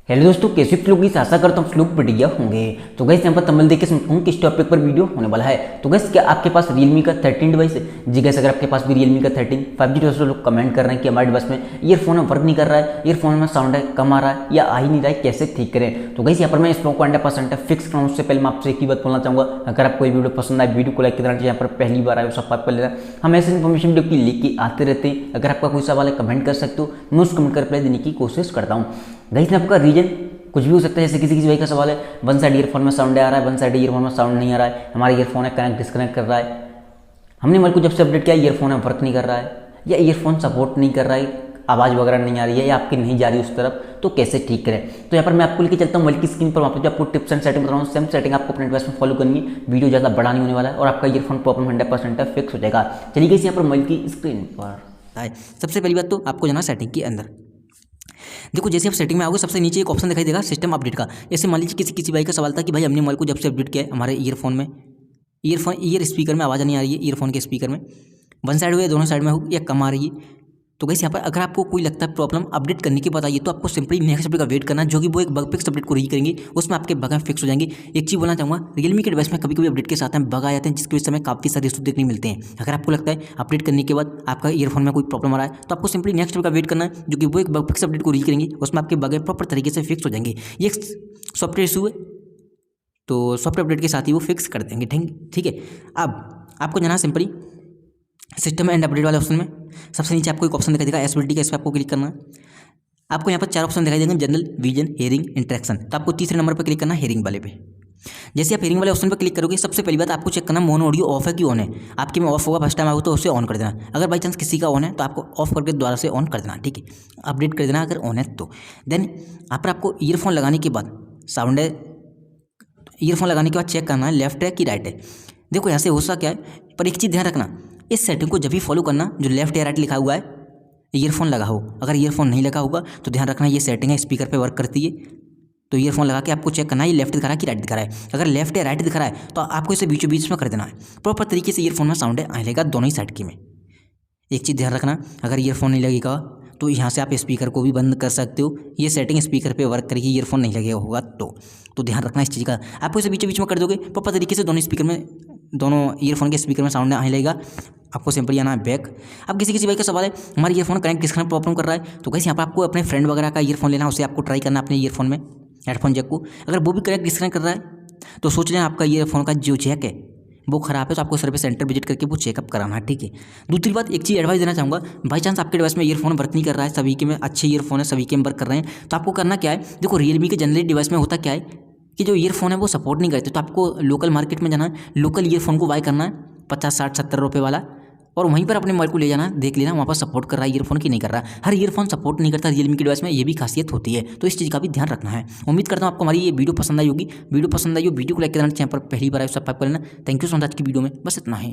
Hello दोस्तों, कैसे आप लोग इस आशा करता हूँ आप लोग बढ़िया होंगे। तो गैस यहाँ पर तमिल देख के समझूँ किस टॉपिक पर वीडियो होने वाला है। तो गैस क्या आपके पास रियलमी का 13 डिवाइस है? जी गैस, अगर आपके पास भी रियलमी का 13 5G डिवाइस, लोग कमेंट कर रहे हैं कि हमारे डिवाइस में ईयरफोन में वर्क नहीं कर रहा है, ईयरफोन में साउंड है कम आ रहा है या आ ही नहीं रहा है, कैसे ठीक करें। तो गैस यहाँ पर मैं इस को 100% फिक्स कराऊँ उससे पहले मैं आपसे एक ही बात बोलना चाहूँगा, अगर आपको वीडियो पसंद आए वीडियो को लाइक करना चाहिए। यहाँ पर पहली बार आए सब्सक्राइब कर लेना। हम ऐसे इन्फॉर्मेशन वीडियो की लेके आते रहते हैं। अगर आपका कोई सवाल है कमेंट कर सकते हो, मैं उस कमेंट कर रिप्लाई देने की कोशिश करता हूँ। गैस आपका रीजन कुछ भी हो सकता है, जैसे किसी भाई का सवाल है वन साइड ईयरफोन में साउंड आ रहा है, वन साइड ईयरफोन में साउंड नहीं आ रहा है, हमारा ईयरफोन है कनेक्ट डिस्कनेक्ट कर रहा है, हमने मोबाइल को जब से अपडेट किया ईयरफोन है वर्क नहीं कर रहा है, या ईयरफोन सपोर्ट नहीं कर रहा है, आवाज़ वगैरह नहीं आ रही है या आपकी नहीं जा रही उस तरफ, तो कैसे ठीक करें। तो यहाँ पर मैं आपको लेके चलता हूँ मोबाइल की स्क्रीन पर, वहाँ पर जो आपको टिप्स एंड सेटिंग बता रहा हूँ सेम सेटिंग आपको अपने डिवाइस में फॉलो करनी है। वीडियो ज़्यादा बड़ा नहीं होने वाला है और आपका ईयरफोन प्रॉब्लम 100% फिक्स हो जाएगा। चलिए गई यहाँ पर मोबाइल की स्क्रीन पर आए। सबसे पहली बात तो आपको जाना सेटिंग के अंदर। देखो जैसे आप सेटिंग में आओगे सबसे नीचे एक ऑप्शन दिखाई देगा सिस्टम अपडेट का। जैसे मान लीजिए किसी भाई का सवाल था कि भाई हमने मोबाइल को जब से अपडेट किया है हमारे ईयर स्पीकर में आवाज़ नहीं आ रही है, ईयरफोन के स्पीकर में वन साइड हो या दोनों साइड में हो या कम आ रही है। तो गैस यहाँ पर अगर आपको कोई लगता है प्रॉब्लम अपडेट करने के बाद आई है तो आपको सिंपली नेक्स्ट अपडेट का वेट करना, जो कि वो एक बग फिक्स अपडेट को रही करेंगे, उसमें आपके बग फिक्स हो जाएंगे। एक चीज़ बोलना चाहूँगा, रियलमी के डिवाइस में कभी कभी अपडेट के साथ में बग आ जाते हैं जिसकी वजह से हमें काफ़ी सारे इशू देखने मिलते हैं। अगर आपको लगता है अपडेट करने के बाद आपका ईयरफोन में कोई प्रॉब्लम आ रहा है तो आपको सिंपली नेक्स्ट अपडेट का वेट करना है, जो कि वो एक बग फिक्स अपडेट को रही करेंगे, उसमें आपके बग प्रॉपर तरीके से फिक्स हो जाएंगे। ये सॉफ्टवेयर इशू है तो सॉफ्टवेयर अपडेट के साथ ही वो फिक्स कर देंगे। ठीक है। अब आपको जाना सिंपली सिस्टम एंड अपडेट वाले ऑप्शन में सबसे नीचे आपको एक ऑप्शन दिखाई देगा एसबिलिटी का, इस पर आपको क्लिक करना है। आपको यहाँ पर 4 ऑप्शन दिखाई देंगे, जनरल, विजन, हेयरिंग, इंटरेक्शन। तो आपको तीसरे नंबर पर क्लिक करना है हेयरिंग वाले पे। जैसे आप हेयरिंग वाले ऑप्शन पर क्लिक करोगे सबसे पहली बात आपको चेक करना मोनो ऑडियो ऑफ है कि ऑन है। आपके में ऑफ होगा, फर्स्ट टाइम आओ तो उसे ऑन कर देना। अगर बाई चांस किसी का ऑन है तो आपको ऑफ करके दोबारा से ऑन कर देना। ठीक है, अपडेट कर देना अगर ऑन है तो। देन यहाँ पर आपको ईयरफोन लगाने के बाद साउंड है, ईयरफोन लगाने के बाद चेक करना है लेफ्ट है कि राइट है। देखो यहाँ से हो सकता क्या है, पर एक चीज़ ध्यान रखना, इस सेटिंग को जब भी फॉलो करना जो लेफ्ट या राइट लिखा हुआ है ईयरफोन लगा हो। अगर ईयरफोन नहीं लगा होगा तो ध्यान रखना ये सेटिंग है स्पीकर पे वर्क करती है, तो ईयरफोन लगा के आपको चेक करना है ये लेफ्ट दिखा रहा है कि राइट दिखा रहा है। अगर लेफ्ट या राइट दिखा रहा है तो आपको इसे बीचों बीच में कर देना है। प्रॉपर तरीके से ईयरफोन में साउंड आने लगेगा दोनों ही साइड की में। एक चीज़ ध्यान रखना, अगर ईयरफोन नहीं लगेगा तो यहाँ से आप स्पीकर को भी बंद कर सकते हो, ये सेटिंग स्पीकर पे वर्क करेगी ईयरफोन नहीं लगेगा होगा तो ध्यान रखना इस चीज़ का। आपको इसे बीचों बीच में कर दोगे प्रॉपर तरीके से दोनों स्पीकर में, दोनों ईयरफोन के स्पीकर में साउंड आने लगेगा। आपको सिंपली आना है बैक। अब किसी भाई का सवाल है हमारा ईयरफोन कनेक्ट डिस्कनेक्ट प्रॉब्लम कर रहा है, तो कैसे यहाँ पर आपको अपने फ्रेंड वगैरह का ईयरफोन लेना, उसे आपको ट्राई करना अपने ईयरफोन में हेडफोन जैक को। अगर वो भी कनेक्ट डिस्कनेक्ट कर रहा है तो सोच लें आपका ईयरफोन का जो जैक है वो खराब है, तो आपको सर्विस सेंटर विजिट करके वो चेकअप कराना है। ठीक है। दूसरी बात एक चीज़ एडवाइस देना चाहूँगा, बाई चांस आपके डिवाइस में ईयरफोन वर्क नहीं कर रहा है, सभी के में अच्छे ईयरफोन है, सभी के में वर्क कर रहे हैं, तो आपको करना क्या है, देखो रियलमी के जनरली डिवाइस में होता क्या है कि जो ईयरफोन है वो सपोर्ट नहीं करते, तो आपको लोकल मार्केट में जाना है, लोकल ईयरफोन को बाय करना है 50, 60, 70 रुपये वाला, और वहीं पर अपने मोबाइल को ले जाना, देख लेना वहाँ पर सपोर्ट कर रहा है ईयरफोन की नहीं कर रहा। हर ईयरफोन सपोर्ट नहीं करता रियलमी के डिवाइस में, ये भी खासियत होती है, तो इस चीज़ का भी ध्यान रखना है। उम्मीद करता हूँ आपको हमारी ये वीडियो पसंद आई होगी। वीडियो पसंद आई हो वीडियो को लाइक करना, चैनल पर पहली बार सब्सक्राइब कर लेना। Thank you so much. आज की वीडियो में बस इतना ही।